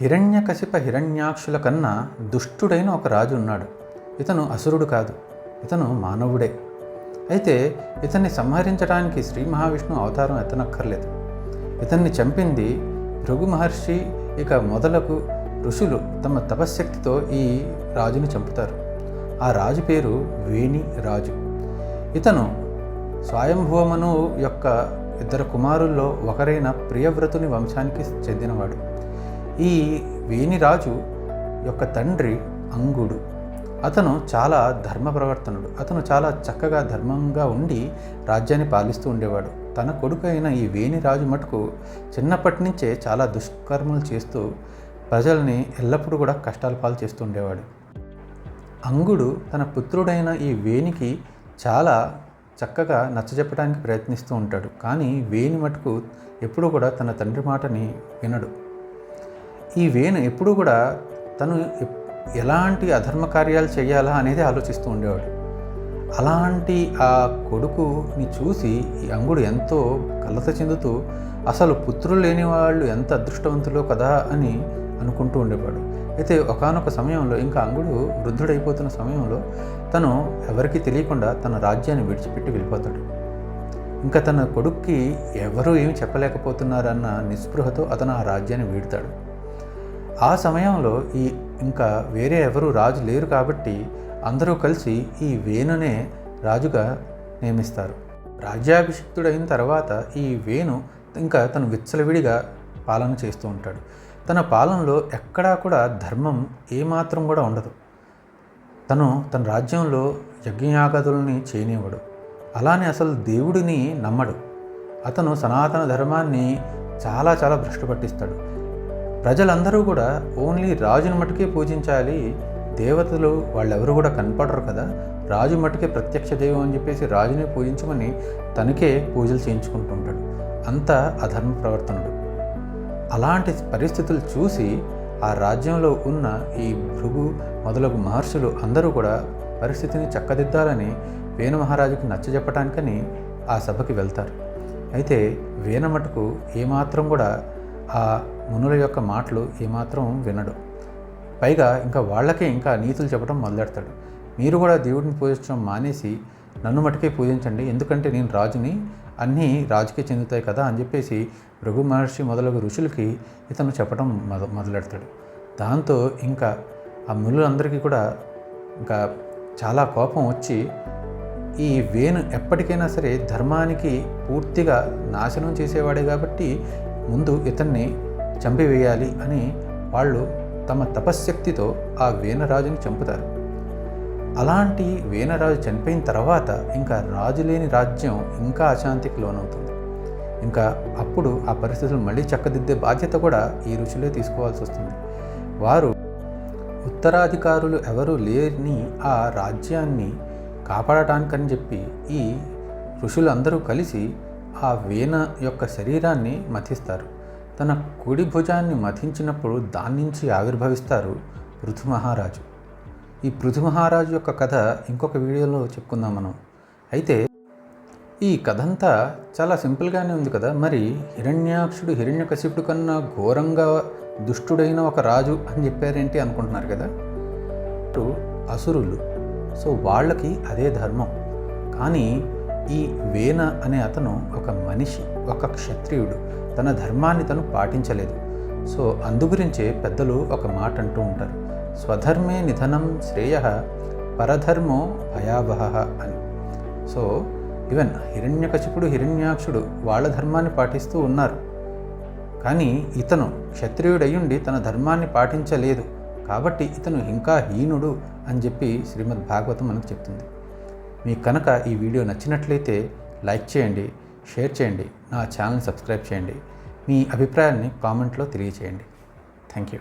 హిరణ్యకశిప హిరణ్యాక్షుల కన్నా దుష్టుడైన ఒక రాజు ఉన్నాడు. ఇతను అసురుడు కాదు, ఇతను మానవుడే. అయితే ఇతన్ని సంహరించడానికి శ్రీ మహావిష్ణువు అవతారం ఎత్తనక్కర్లేదు. ఇతన్ని చంపింది భృగు మహర్షి, ఇక మొదలగు ఋషులు తమ తపశ్శక్తితో ఈ రాజుని చంపుతారు. ఆ రాజు పేరు వేణి రాజు. ఇతను స్వయంభూమను యొక్క ఇద్దరు కుమారుల్లో ఒకరైన ప్రియవ్రతుని వంశానికి చెందినవాడు. ఈ వేణిరాజు యొక్క తండ్రి అంగుడు. అతను చాలా ధర్మ ప్రవర్తనుడు. అతను చాలా చక్కగా ధర్మంగా ఉండి రాజ్యాన్ని పాలిస్తూ ఉండేవాడు. తన కొడుకు అయిన ఈ వేణిరాజు మటుకు చిన్నప్పటి నుంచే చాలా దుష్కర్మలు చేస్తూ ప్రజల్ని ఎల్లప్పుడూ కూడా కష్టాల పాలు చేస్తూ ఉండేవాడు. అంగుడు తన పుత్రుడైన ఈ వేణికి చాలా చక్కగా నచ్చజెప్పడానికి ప్రయత్నిస్తూ ఉంటాడు. కానీ వేణి మటుకు ఎప్పుడూ కూడా తన తండ్రి మాటని వినడు. ఈ వేణు ఎప్పుడూ కూడా తను ఎలాంటి అధర్మ కార్యాలు చేయాలా అనేది ఆలోచిస్తూ ఉండేవాడు. అలాంటి ఆ కొడుకుని చూసి ఈ అంగుడు ఎంతో కలత చెందుతూ అసలు పుత్రులు లేని వాళ్ళు ఎంత అదృష్టవంతులో కదా అని అనుకుంటూ ఉండేవాడు. అయితే ఒకానొక సమయంలో ఇంకా అంగుడు వృద్ధుడైపోతున్న సమయంలో తను ఎవరికీ తెలియకుండా తన రాజ్యాన్ని విడిచిపెట్టి వెళ్ళిపోతాడు. ఇంకా తన కొడుక్కి ఎవరూ ఏమి చెప్పలేకపోతున్నారన్న నిస్పృహతో అతను ఆ రాజ్యాన్ని వీడుతాడు. ఆ సమయంలో ఇంకా వేరే ఎవరు రాజు లేరు కాబట్టి అందరూ కలిసి ఈ వేణునే రాజుగా నియమిస్తారు. రాజ్యాభిషిక్తుడైన తర్వాత ఈ వేణు ఇంకా తను విచ్చలవిడిగా పాలన చేస్తూ ఉంటాడు. తన పాలనలో ఎక్కడా కూడా ధర్మం ఏమాత్రం కూడా ఉండదు. తన రాజ్యంలో యజ్ఞయాగాదుల్ని చేయనివ్వడు. అలానే అసలు దేవుడిని నమ్మడు. అతను సనాతన ధర్మాన్ని చాలా చాలా భ్రష్టు పట్టిస్తాడు. ప్రజలందరూ కూడా ఓన్లీ రాజుని మటుకే పూజించాలి, దేవతలు వాళ్ళెవరు కూడా కనపడరు కదా, రాజు మటుకే ప్రత్యక్ష దైవం అని చెప్పేసి రాజుని పూజించమని తనకే పూజలు చేయించుకుంటుంటాడు. అంత అధర్మ ప్రవర్తనుడు. అలాంటి పరిస్థితులు చూసి ఆ రాజ్యంలో ఉన్న ఈ భృగు మొదలగు మహర్షులు అందరూ కూడా పరిస్థితిని చక్కదిద్దాలని వేణు మహారాజుకి నచ్చజెప్పటానికని ఆ సభకి వెళ్తారు. అయితే వేణ మటుకు ఏమాత్రం కూడా ఆ మునుల యొక్క మాటలు ఏమాత్రం వినడు. పైగా ఇంకా వాళ్ళకే ఇంకా నీతులు చెప్పడం మొదలెడతాడు. మీరు కూడా దేవుడిని పూజించడం మానేసి నన్ను మటుకే పూజించండి, ఎందుకంటే నేను రాజుని, అన్నీ రాజుకే చెందుతాయి కదా అని చెప్పేసి భృగు మహర్షి మొదలగు ఋషులకి ఇతను చెప్పడం మొదలెడతాడు. దాంతో ఇంకా ఆ మునులందరికీ కూడా ఇంకా చాలా కోపం వచ్చి ఈ వేణు ఎప్పటికైనా సరే ధర్మానికి పూర్తిగా నాశనం చేసేవాడే కాబట్టి ముందు ఇతన్ని చంపివేయాలి అని వాళ్ళు తమ తపశ్శక్తితో ఆ వేణరాజుని చంపుతారు. అలాంటి వేణరాజు చనిపోయిన తర్వాత ఇంకా రాజు లేని రాజ్యం ఇంకా అశాంతికి లోనవుతుంది. ఇంకా అప్పుడు ఆ పరిస్థితులు మళ్ళీ చక్కదిద్దే బాధ్యత కూడా ఈ ఋషులే తీసుకోవాల్సి వస్తుంది. వారు ఉత్తరాధికారులు ఎవరూ లేని ఆ రాజ్యాన్ని కాపాడటానికని చెప్పి ఈ ఋషులందరూ కలిసి ఆ వేణ యొక్క శరీరాన్ని మథిస్తారు. తన కుడి భుజాన్ని మథించినప్పుడు దాని నుంచి ఆవిర్భవిస్తారు పృథు మహారాజు. ఈ పృథు మహారాజు యొక్క కథ ఇంకొక వీడియోలో చెప్పుకుందాం మనం. అయితే ఈ కథంతా చాలా సింపుల్గానే ఉంది కదా. మరి హిరణ్యాక్షుడు హిరణ్యకశిపుడు కన్నా ఘోరంగా దుష్టుడైన ఒక రాజు అని చెప్పారేంటి అనుకుంటున్నారు కదా. అసురులు, సో వాళ్ళకి అదే ధర్మం. కానీ ఈ వేణ అనే అతను ఒక మనిషి, ఒక క్షత్రియుడు. తన ధర్మాన్ని తను పాటించలేదు. సో అందుగురించే పెద్దలు ఒక మాట అంటూ ఉంటారు, స్వధర్మే నిధనం శ్రేయః పరధర్మో భయావహః అని. సో ఈవెన్ హిరణ్యకశిపుడు హిరణ్యాక్షుడు వాళ్ళ ధర్మాన్ని పాటిస్తూ ఉన్నారు. కానీ ఇతను క్షత్రియుడయ్యుండి తన ధర్మాన్ని పాటించలేదు కాబట్టి ఇతను ఇంకా హీనుడు అని చెప్పి శ్రీమద్ భాగవతం మనకు చెప్తుంది. మీకు కనుక ఈ వీడియో నచ్చినట్లయితే లైక్ చేయండి, షేర్ చేయండి, నా ఛానల్ని సబ్స్క్రైబ్ చేయండి, మీ అభిప్రాయాన్ని కామెంట్లో తెలియచేయండి. Thank you.